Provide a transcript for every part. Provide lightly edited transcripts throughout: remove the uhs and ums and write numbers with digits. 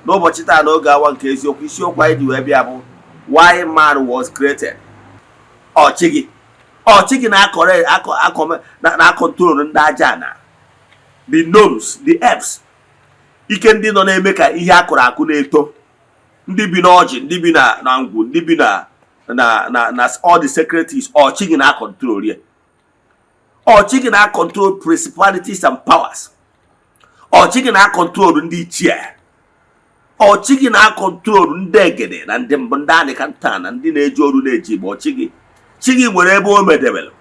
n'ụbọchị taa n'oge awa nke eziokwu isiokwu anyị ji wee bịa bụ why man was created. Ọchị gị na-akọntrol ndị aja na the gnomes, the elves, ike ndị nọ na-eme ka ihe akụrụ akụ na-eto, ndị bi n'ọjị, ndị bi na ngwu, ndị bi na all the secretaries. Ọchị gị na-akọntrol ya. Ọchị gị na-akọntrol principalities and powers. Ọchị gị na-akọntrol ndị ichie. Ọchị gị na-akọntrol ndị egede na ndị mbụ, ndị anịkanta na ndị na-eji ọrụ na-eji igbe. Ọchị gị nwere ebe o medebere.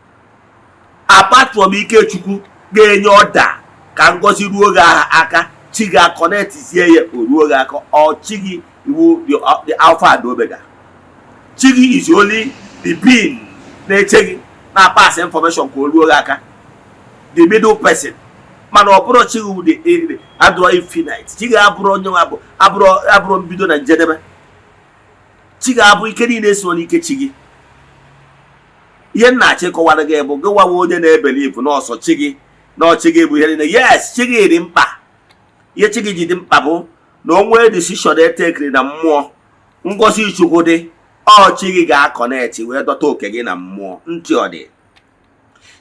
Apart from Ikechukwu ga-enye ọda ka ngozi ruo gị aka, chi gị akọnetizie ya o ruo gị aka. Ọchị gị iwu the alpha and omega. Chi gị is only the being na-eche gị na pass information ka o ruo gị aka, the middle person. Mana ọ bụrụ chi gị the adụrọ infinite. Chi gị abụrụ onye abụrụ mbido na njedebe. Chi gị abụ ike niile so n'ike chi gị. Ihe nna-achị kọwara gị bụ gị nwawe onye na-ebelivu n'ọsọ chi gị na ọchị gị bụ ihe niile. Yes, chi gị dị mkpa. Ihe chi gị ji dị mkpa bụ na onwe decision etekiri na mmụọ, ngozi Chukwu dị, ọchị gị ga-akọneti wee dọta oke gị na mmụọ. Ntị ọ dị.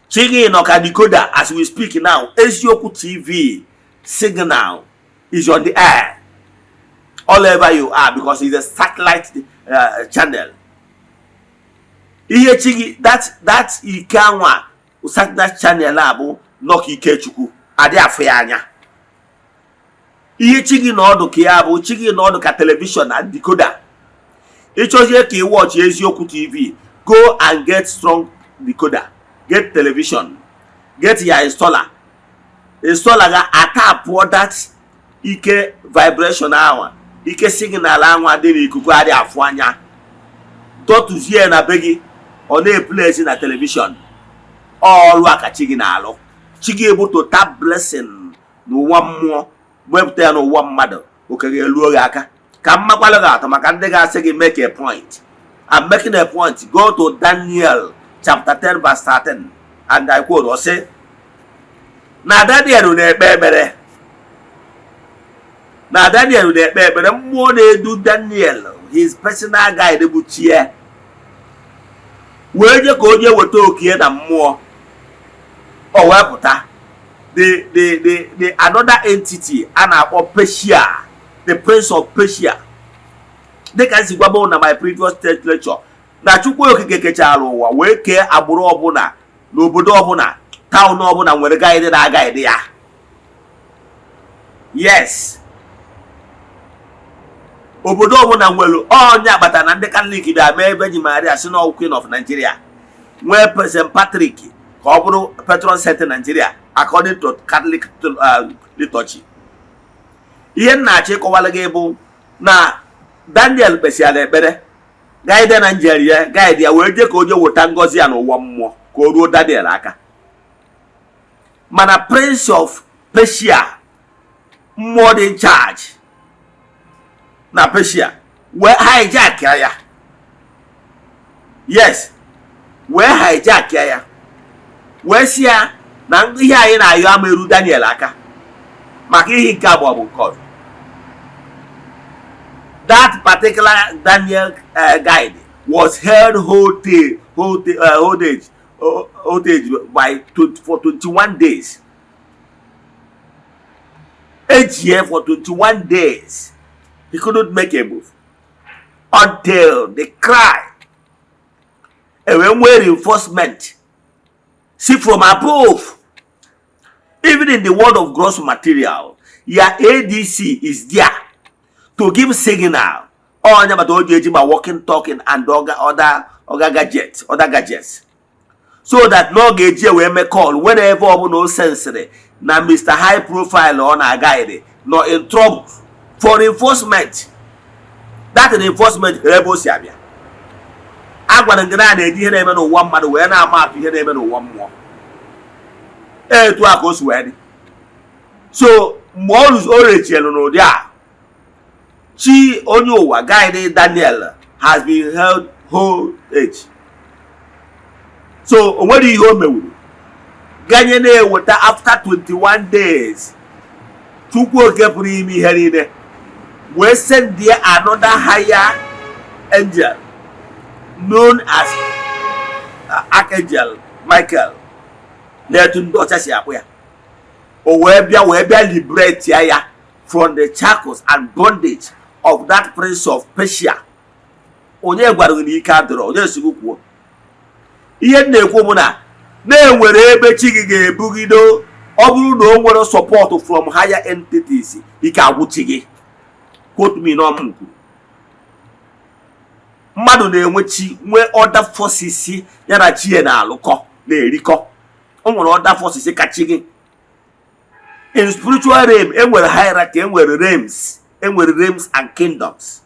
Chi gị nọ ka decoder as we speak now. Eziokwu TV signal is on the air all over you are because it's a satellite channel. Ihe chi gị that ike anwa satellite channel a bụ nọka Ikechukwu adị afọ ya anya. Ihe chi gị n'ọdụ ka ya bụ chi gị n'ọdụ ka television na decoder. Ịchọzie ka ị watch Eziokwu TV, go and get strong decoder, get television, get your installer ga atapụ that ike vibration ahụ, ike signal ahụ dị n'ikuku adị afọ anya, dọtụzie na be gị ọ na-eplezi na television. Ọrụ aka chi gị na-alụ. Chi gị bụ total blessing n'ụwa mmụọ, wepụta ya n'ụwa mmadụ, oke ga-eluo gị aka. Ka mmakwala gị atọ maka ndị ga-asị gị make a point. I'm making a point. Go to Daniel chapter 10 verse 13 and I quote, ọ sị na Daniel na-ekpe ekpere, mmụọ na-edu Daniel, his personal guide bụ Chie, wee je ka onye weta okie na mmụọ. O wee pụta the another entity a na-akpọ Persia, the prince of Persia. Dịka nsi gwaba na my previous lecture na Chukwu okike kechara ụwa wee kee agbụrụ ọbụla n'obodo ọbụla, taụn ọbụla nwere gaịdị na agaịdị ya. Yes, obodo ọbụla nwere onye agbata na ndị Katọlik bịa mee Virgin Maria si na Queen of Nigeria, nwee St. Patrick ka ọ bụrụ patron saint Nigeria according to Catholic liturgy. Ihe nna-achị kọwara gị bụ na Daniel kpesịara ekpere gaide na Nigeria, gaide ya wee je ka onye weta ngozi ya n'ụwa mmụọ ka o ruo Daniel aka. Mana Prince of Persia, mmụọ dị in charge na Persia, wee hijack ya. Yes, wee hijack ya, wee si ya na ihe anyị na-ayọ ameru Daniel aka maka ihe nke abụọ bụ nke. That particular Daniel guide was held hostage for 21 days. Each year for 21 days, he couldn't make a move until they cried. And when we reinforcement, see from above, even in the world of gross material, your ADC is there to give signal. All about walking, talking, and other gadgets. So that no gauge will make call whenever no sensory. Now Mr. High Profile on a guide, no in trouble for enforcement. That enforcement rebel Sabia. I want to grant a dear no one man when I'm up to hear no one more. To a coast wedding. So Molus Origin no dia. Chi Onyowa guide Daniel has been held whole age. So what do you hold me with? Ganyene water after 21 days. Chukwu okepụrụ ime ihe niile. we send there another higher angel known as Archangel Michael. Let him do just ya. Or we be liberate ya from the shackles and bondage of that prince of Persia. Onye gwara ni ike adoro, onye sigukwu. Ihe na-ekwu bụ na na-enwere ebe chi gị ga-ebugido ọ bụrụ na o nwere support from higher entities ike agwụchi gị. Quote me no mkwu. Mmadụ na-enwe chi nwee other forces ya na chi na-alụkọ na-erikọ. O nwere other forces ka chi gị. In spiritual realm, enwere hierarchy, enwere realms and kingdoms.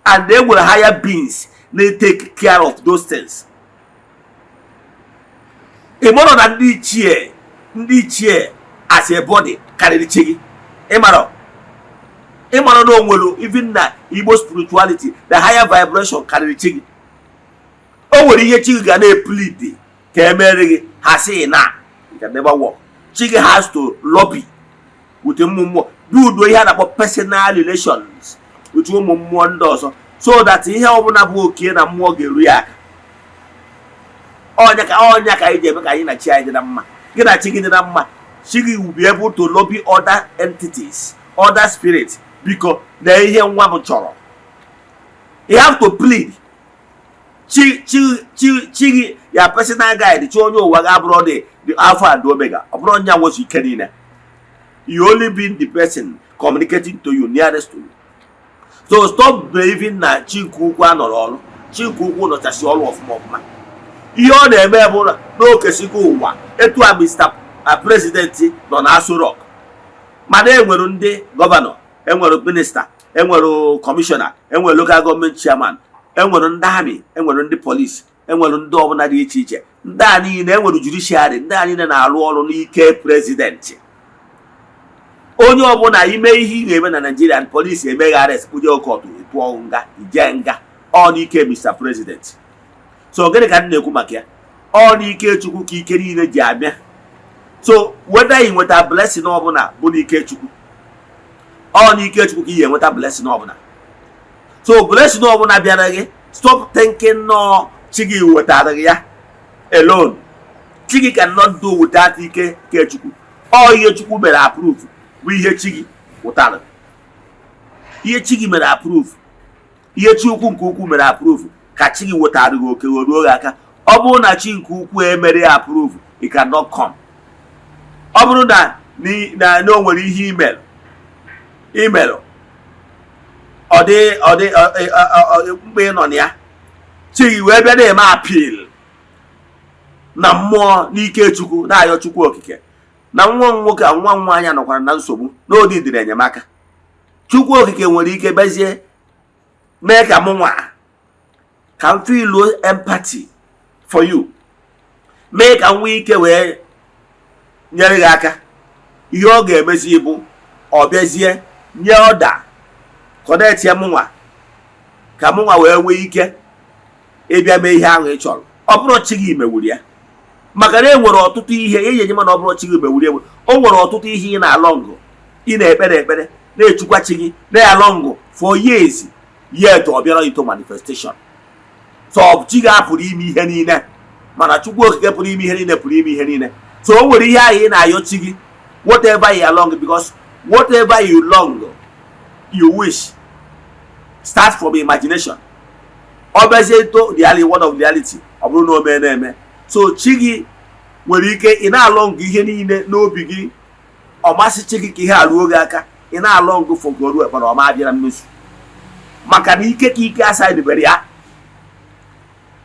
And they will hire beings, they take care of those things. A more than the chair as a body carry the chigi. Emaro no will even that Igbo spirituality, the higher vibration carry the chigi. Oh, when you chigi can plead, Kemeri has say nah, you can never walk. Chigi has to lobby with a mumu. Do we have about personal relations with one does so that he help na book na more react. Onya ka ije make anyị na chi anyị na mma. Gị na chi gị na mma. Chigi will be able to lobby other entities, other spirits because na ihe nwa m chọrọ. You have to plead. Chi ya personal guide chi onye ụwa ga abụrụ the alpha and omega. Ọ bụrụ nya wosu ike niile. You only being the person communicating to you nearest to you. So stop believing na Chikukwu anọrọ ọrụ. Chikukwu nọchasị ọrụ ọfụma. Ihe ọ na-eme bụ na n'okesigo ụwa etu a Mr. President nọ na Aso Rock. Mana enwere ndị gọvanọ, enwere minista, enwere kọmishọna, enwere local government chairman, enwere ndị army, enwere ndị police, enwere ndị ọbụla dị iche iche. Ndị a niile enwere judiciary, ndị a niile na-arụ ọrụ n'ike president. Onye ọbụla ime ihe ị ga-eme na Nigeria and police emeghị arrest kpụje ọkọtụ tụọ nga ije nga ọ n'ike Mr. President. So gịnị ka m na-ekwu maka ya? Ọ n'ike Chukwu ka ike niile ji abịa. So whether ị nweta blessing ọbụla bụ n'ike Chukwu. Ọ n'ike Chukwu ka ị ga-enweta blessing ọbụla. So blessing ọbụla bịara gị, stop thinking no chi gị wetara gị ya alone. Chi gị cannot do without ike ke Chukwu. Ọ ihe Chukwu mere approve. Bụ ihe chi gị wụtara. Ihe chi gị mere approve. Ihe chi ukwu nke ukwu mere approve ka chi gị wụtara gị oke ruo gị aka. Ọ bụrụ na chi nke ukwu emere approve, it cannot come. Ọ bụrụ na o nwere ihe email ọ dị mgbe nọ na ya chi gị wee bịa na-eme appeal na mmụọ n'ike Chukwu na-ayọ Chukwu okike na nwa nwoke a nwa nwaanyị nọkwara na nsogbu n'odi dịrị enyemaka. Chukwu okike nwere ike bezie mee ka mụnwa ka m feel empathy for you, mee ka m nwee ike wee nyere gị aka. Ihe ọ ga-emezi bụ ọ bịazie nye ọda connect ya mụnwa ka mụnwa wee nwee ike ịbịa mee ihe ahụ ị chọrọ. Ọ bụrụ chi gị mewuru ya maka na enwere ọtụtụ ihe enye mana ọ bụrụ chi gị mewuru ya. O nwere ọtụtụ ihe ị na-alọngụ ị na-ekpere na-echukwa chi gị na-alọngụ for years yet ọ bịara into manifestation. So chi gị apụrụ ime ihe niile mana Chukwu okike pụrụ ime ihe niile pụrụ ime ihe niile. So o nwere ihe ahụ ị na-ayọ chi gị whatever you long because whatever you long you wish start from imagination. Ọ bịazie to the word of reality ọ bụrụ na o mee na-eme. So chi gị nwere ike ị na-alọngụ ihe niile n'obi gị ọ masị chi gị ka ihe aruo gị aka ị na-alọngụ fogoru ekpara ọma abịara mmezu maka na ike ka ike asidebere ya.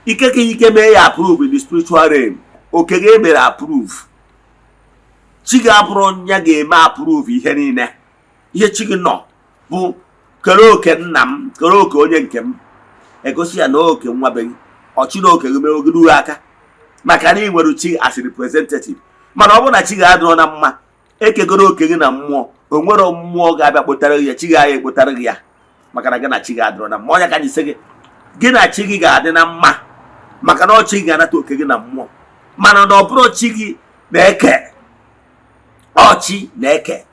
Ike ka ike mee ya approve in the spiritual realm. Oke gị mere approve. Chi gị abụrụ nya ga-eme approve ihe niile. Ihe chi gị nọ bụ kere oke nna m kere oke onye nke m egosi ya na oke nwa be gị ọchị na oke gị mee ogiri aka maka na ị nwere chi as representative. Mana ọ bụrụ na chi gị adịrọ na mma ekegoro oke gị na mmụọ o nwere mmụọ ga-abịa kpotara gị ya chi gị agha ekpotara gị ya maka na gị na chi gị adịrọ na mmụọ. Ya ka anyị sị gị na chi gị ga-adị na mma maka na ọchị gị ga-anata oke gị na mmụọ. Mana na ọ bụrụ chi gị na-eke ọchị na-eke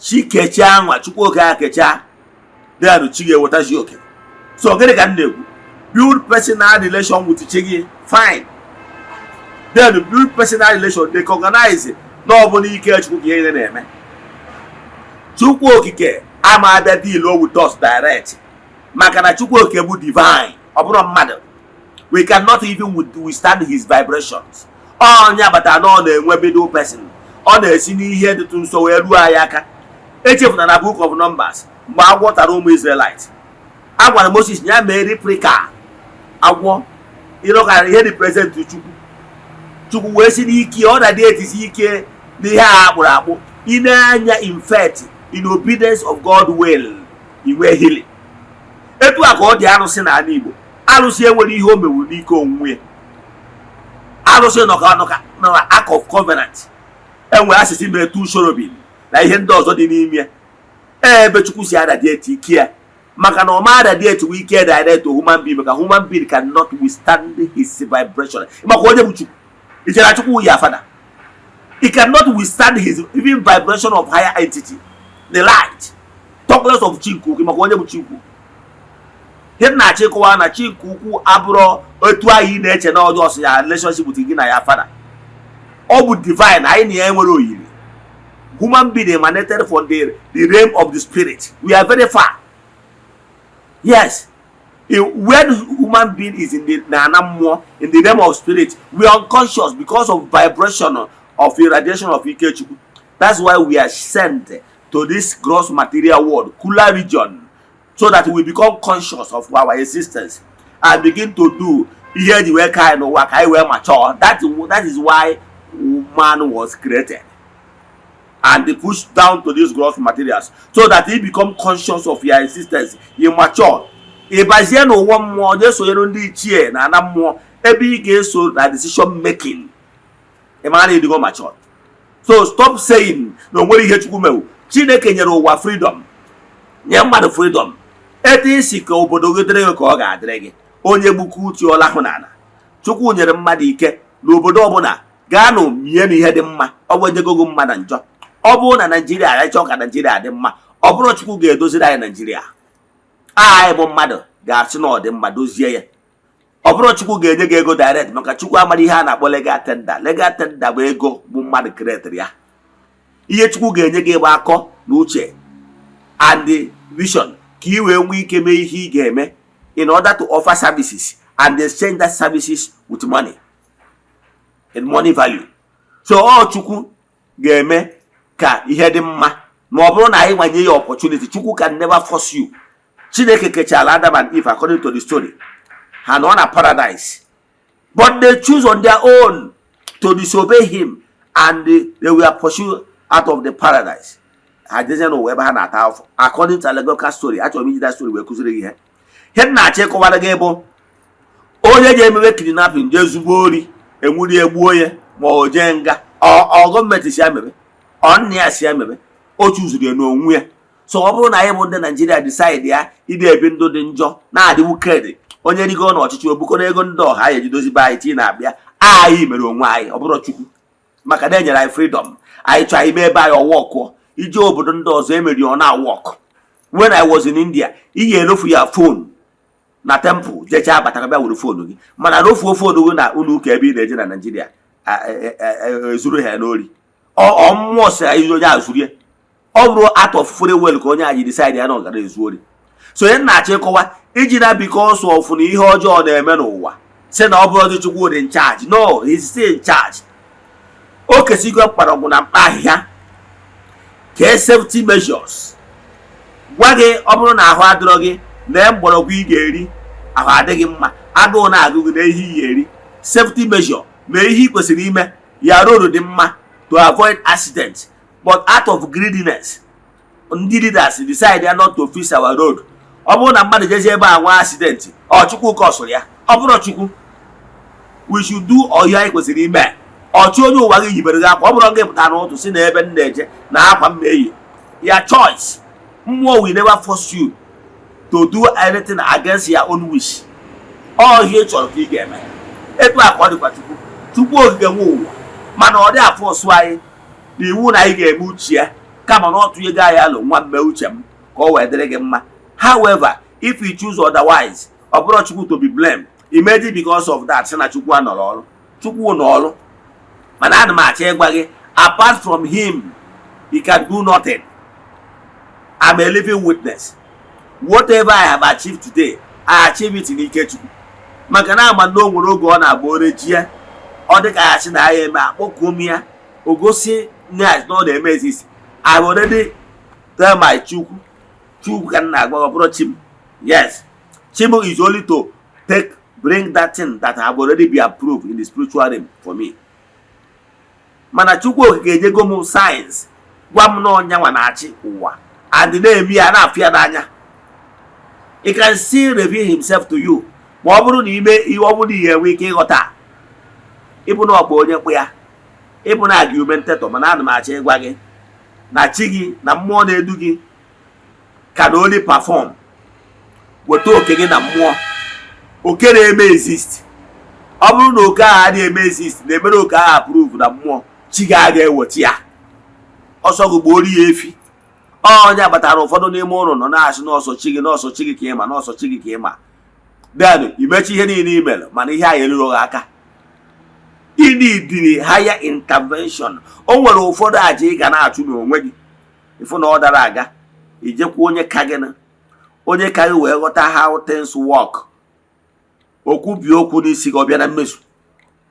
chi kechaa nwa Chukwu oke ha kechaa then chi ga-eweta ji oke. So gịnị ka m na-ekwu? Build personal relation with chi gị, fine. Then build personal relation, recognize na ọ bụ n'ike Chukwu ka ihe na-eme. Chukwu okike ama abịa deal with us direct, maka na Chukwu okike bụ divine, ọ bụrụ mmadụ. We cannot even withstand his vibrations. Onye agbata na ọ na-enwe middle person, ọ na-esi n'ihe dịtụ nso wee ruo anyị aka. Echefuna na book of Numbers mgbe agwọ tara ụmụ Israelite, a gwara Moses ya mee replica agwọ ịrọkara ihe represent Chukwu. Chukwu wee si n'ike ọ na-adịetisi ike n'ihe a akpụrụ akpụ. Ị na-anya in fact in obedience of God will inwe healing. Etu a ka ọ dị arụsị n'ala Igbo. Arụsị enwere ihe o mewuru n'ike onwe. Arụsị nọka na act of covenant. Enwe asịsị mere two cherubim na ihe ndị ọzọ dị n'ime. Ebe Chukwu si adadieti ike ya. Maka na ọ ma adadieti ike direct to human being, maka human being cannot withstand his vibration. Maka onye bụ Chukwu. Ichere Chukwu ya fada. He cannot withstand his even vibration of higher entity, the light. Talk less of Chinku, maka onye bụ Chinku. Ihe na-achị kọwa na Chinku ukwu abụrụ otu anyị na-eche na ọjọọ si ya relationship with gị na ya fada. Ọ bụ divine, anyị na ya nwere oyiri. Human being emanated from the realm of the spirit. We are very far. Yes. When human being is in the realm of spirit, we are unconscious because of vibration of irradiation of Ikechukwu. That's why we are sent to this gross material world, cooler region, so that we become conscious of our existence and begin to do here the way kind of work I will mature. That is why man was created and pushed down to these gross materials, so that he become conscious of your existence. You mature. Ịbazie n'ụwa mmụọ na-esonyere ndị ichie na ana mmụọ ebe ị ga-eso na decision making. Ịmara na ịdịgo mature. So stop saying na onwere ihe Chukwu mewu. Chineke nyere ụwa freedom, nye mmadụ freedom. Etu isi ka obodo gị dịrị gị ka ọ ga-adịrị gị. Onye gbukwu uche ọla hụ n'ala. Chukwu nyere mmadụ ike n'obodo ọbụla gaa nụ mie n'ihe dị mma. Ọ bụ ejegogo mma na njọ. Ọ bụrụ na Nigeria anyị chọọ ka Nigeria dị mma, ọ bụrụ Chukwu ga-edoziri anyị Nigeria. Anyị bụ mmadụ ga-asị na ọ dị mma dozie ya. Ọ bụrụ Chukwu ga-enye gị ego direct, maka Chukwu amara ihe a na-akpọ legal tender. Legal tender bụ ego bụ mmadụ kreatịrị ya. Ihe Chukwu ga-enye gị bụ akọ na uche and the vision ka ị wee nwee ike mee ihe ị ga-eme in order to offer services and exchange that services with money and money value. So ọ Chukwu ga-eme ka ihe dị mma. Ma ọ bụrụ na anyị nwanye ya opportunity, Chukwu can never force you. Chineke kechala Adam and Eve according to the story. Ha nọ na paradise. But they choose on their own to disobey him, and they were pursued out of the paradise. Ha jezie n'ụwa ebe ha na-ata afọ. According to allegorical story, achọrọ m iji that story wee kụziri gị ihe. Ihe na-achọ ịkọwara gị bụ onye ga-emewe kidnapping jee zugbo ori enwuri egbuo ya ma o jee nga. Ọ gọọmenti si ya mebe, ọ nna ya si ya mebe, o chuzuru ya n'onwe ya. So ọ bụrụ na anyị bụ ndị Nigeria decide ya ide ebi ndụ dị njọ na-adịwu kedi, onye rigo n'ọchịchị obukọ n'ego ndị ọha ya ejidozibe anyị tii na-abịa, anyị mere onwe anyị, ọ bụrụ Chukwu. Maka na enyere anyị freedom, anyị chọọ ime ebe anyị ọwọkụ ije obodo ndị ọzọ emeri ọ na-awọkụ. When I was in India, ihe erofu ya phone na temple jecha abatara bịa were phone gị, mana rofuo phone gị na ụlọ ụka ebe ị na-eje na Nigeria ezuru ha n'ori. Ọ mmụọ si anyị onye azuru ya. Ọ bụrụ out of free will ka onye anyị decide ya na ọ gara ezu ori. So ihe na-achọ ịkọwa iji na because of na ihe ọjọọ na-eme n'ụwa sị na ọ bụrụ dị Chukwu dị in charge. No, he's still in charge. O kesigo mkparọgwụ na mkpa ahịhịa kee safety measures. Gwa gị ọ bụrụ na ahụ adịrọ gị na mgbọrọgwụ ị ga-eri ahụ adịghị mma, agụụ na-agụ gị na ihe ị ga-eri. Safety measure mee ihe ị kwesịrị ime ya road dị mma to avoid accident. But out of greediness, ndị leaders decide not to fix our road. Ọ bụrụ na mmadụ jezie ebe a nwa accident, ọ Chukwu kọsụrụ ya, ọ bụrụ Chukwu. We should do ihe anyị kwesịrị ime. Ọchị onye ụwa gị yibere gị akwa, ọ bụrụ gị pụta n'ụtụ si na ebe m na-eje na akwa m na-eyi. Your choice. Mmụọ will never force you to do anything against your own wish. Ọ ihe chọrọ ka ị ga-eme. Etu a ka ọ dịkwa Chukwu. Chukwu ogige nwe ụwa, mana ọ dị afọ ọsụ anyị na iwu na anyị ga-eme uche ya kama na ọ tụnye gị anyị alụ nwa mme uche m ka ọ wee dịrị gị mma. However, if you choose otherwise, ọbụrụ Chukwu to be blamed. Imagine because of that, sị na Chukwu anọrọ ọrụ. Chukwu nọ ọrụ. Mana ana m achọ ịgwa gị, apart from him, he can do nothing. I'm a living witness. Whatever I have achieved today, I achieve it in Ikechukwu. Maka na ama na o nwere oge ọ na-abụ orejie, ọ dị ka ya sị na ya eme akpọkuo m ya, o gosi na it's not the exist. I've already tell my Chukwu ka na-agwa ọ bụrụ Chim. Yes, Chim is only to bring that thing that have already been approved in the spiritual realm for me. Mana Chukwu okike enyego m signs, gwa m na ọnyanwa na-achị ụwa, and na-eme ya na-afụ ya n'anya. He can still reveal himself to you. Ma ọ bụrụ na ime ihe ọ bụrụ ihe enwe ike ịghọta, ịbụ na ọ bụ onye mkpụ ya, ịbụ na argumentator, mana ana m achọ ịgwa gị na chi gị na mmụọ na-edu gị can only perform. Weta oke gị na mmụọ. Oke na-eme exist. Ọ bụrụ na oke ahụ adịghị eme exist, na-emere oke ahụ approve na mmụọ, chi gị aga eweta ya. Ọsọ gị gbuoro ya efi. Onye batara ụfọdụ n'ime ụlọ nọ na-asị n'ọsọ chi gị ka ịma, n'ọsọ chi gị ka ịma. Then imechi ihe niile imere, mana ihe anyị eruru gị aka. Ị need higher intervention. O nwere ụfọdụ aja ị ga na-achụ n'onwe gị. Ịfụ na ọ dara aga, ijekwa onye ka gị na onye ka gị wee ghọta how things work. Okwu bi okwu n'isi gị ọbịa na mmezu.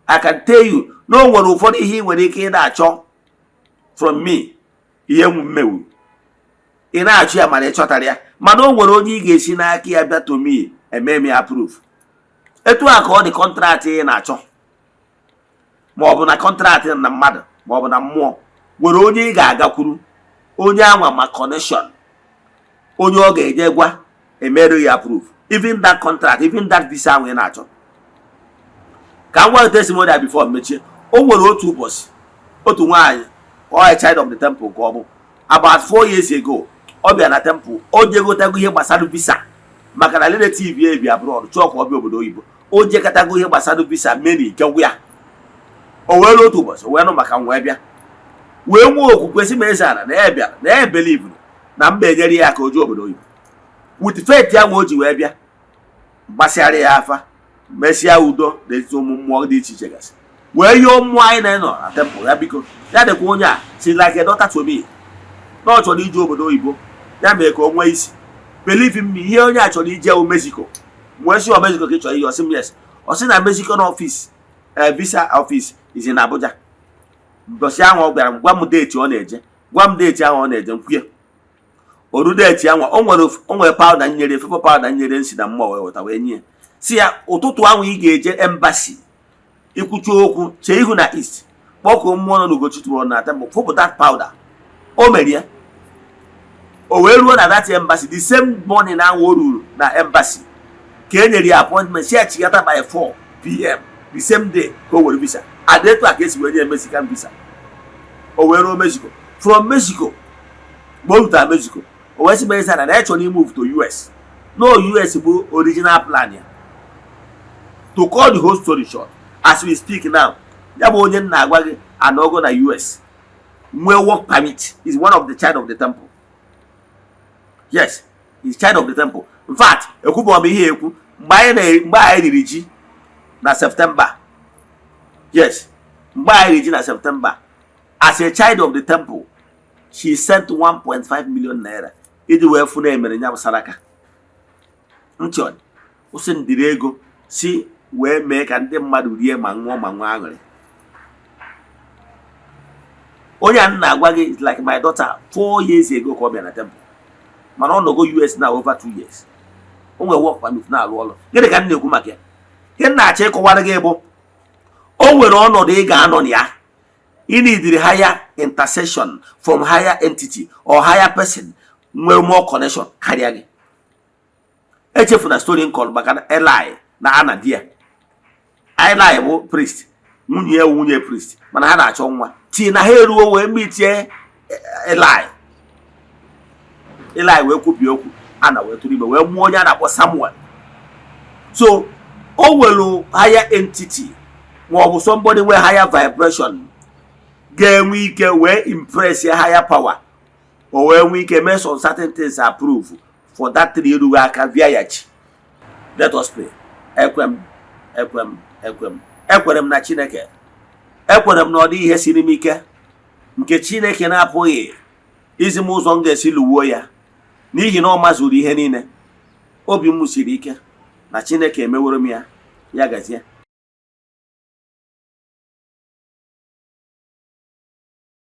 I can tell you na o nwere ụfọdụ ihe ị nwere ike ị na-achọ from me, ihe mmewu. Ị na-achụ ya mana ị chọtara ya, mana o nwere onye ị ga-esi n'aka ya bịa to me eme m approve. Etu a ka ọ dị contract ị na-achọ, ma ọ bụ na contract na mmadụ ma ọ bụ na mmụọ, nwere onye ị ga-agakwuru, onye anwa ma connection, onye ọ ga-eje gwa emere ya approve. Even that contract, even that visa ahụ ị na-achọ. Ka m gwa testimony before mechie. O nwere otu ụbọchị, otu nwaanyị, a child of the temple ka ọ bụ, about 4 years ago, ọ bịa na temple, o jegotego ihe gbasara visa maka na relative ya ebi abroad, chọọ ka ọ bịa obodo oyibo. O jekọtago ihe gbasara visa many ikegwu ya. O were otu ụbọchị wee nụ maka m wee bịa, wee nwee okwukwe si m Eze-Ana na ya bịara na ya believe na mba enyere ya ka o jee obodo oyibo. With faith ya nwe o ji wee bịa, gbasịara ya afa, mesịa udo na etiti ụmụ mmụọ dị iche iche gasị, wee yọọ mmụọ anyị na-enọ na temple ya biko ya dịkwa onye a si like a daughter to me na ọ chọrọ ije obodo oyibo, ya mee ka o nwee isi. Believe me, ihe onye a chọrọ ije o Mexico. Mwee si o Mexico ka ị chọrọ ihe, ọ sị m yes. Ọ sị na Mexico na office, visa office is in Abuja. Mbọsị ahụ ọ gwara m, gwa m deeti ọ na-eje, gwa m deeti ahụ ọ na-eje, nkwuye oru deeti ahụ. O nwere powder nyere, fefe powder nyere nsi na mmụọ wee weta wee nye si ya ụtụtụ ahụ ị ga-eje embassy ikwuchi okwu, chee ihu na east, kpọkuo mmụọ nọ n'Ugochukwu na temple, fopụta powder. O mere ya, o wee ruo na that embassy the same morning ahụ o ruru na embassy ka e nyere ya appointment, si ya chigata by 4 p.m. the same day ka o were visa. Adetu a ka esi wee nye Mexican visa. O wee ruo Mexico. From Mexico, mgbe o rutara Mexico, o wee si Eze-Ana na ya chọrọ move to US. No, US bụ original plan ya. To call the whole story short, as we speak now, ya bụ onye nna agwa gị anọgo na US, nwee work permit, is one of the child of the temple. Yes, he's child of the temple. In fact, ekwubu m ihe ekwu mgbe anyị riri ji na September. Yes, mgbe anyị riri ji na September, as a child of the temple, she sent 1.5 million naira iji wee fụ na emere nya bụ saraka. Nchọn o si ndịrị ego si wee mee ka ndị mmadụ rie ma ṅụọ ma nwa aṅụrị. Onye a na-agwa gị is like my daughter 4 years ago ka ọ bịa na temple, mana ọ nọgo US na over 2 years. O nwere work permit na-alụ ọrụ. Gịnị ka m na-ekwu maka ya? Ihe m na-achọ ịkọwara gị bụ o nwere ọnọdụ ị ga-anọ na ya. You need the higher intercession from higher entity or higher person, nwee more connection karịa gị. Echefu na story nkọrọ maka Eli na Ana di ya. Eli bụ priest, nwunye priest, mana ha na-achọ nwa. Tii na ha eruo wee meetie Eli wee kwubi okwu, Ana wee tụrụ ime wee mụọ onye a na-akpọ Samuel. So o nwere higher entity ma ọ bụ somebody with higher vibration ga-enwe ike wee impress a higher power, o wee nwee ike mee some certain things approve for that 3 erughị aka bịaghachi. Let us pray. Ekwem na Chineke. Ekwere m na ọ dị ihe siri m ike nke Chineke na-apụghị izi m ụzọ m ga-esi lụwuo ya, n'ihi na ọ mazuru ihe niile. Obi m siri ike na Chineke emeworo m ya. Ya gazie.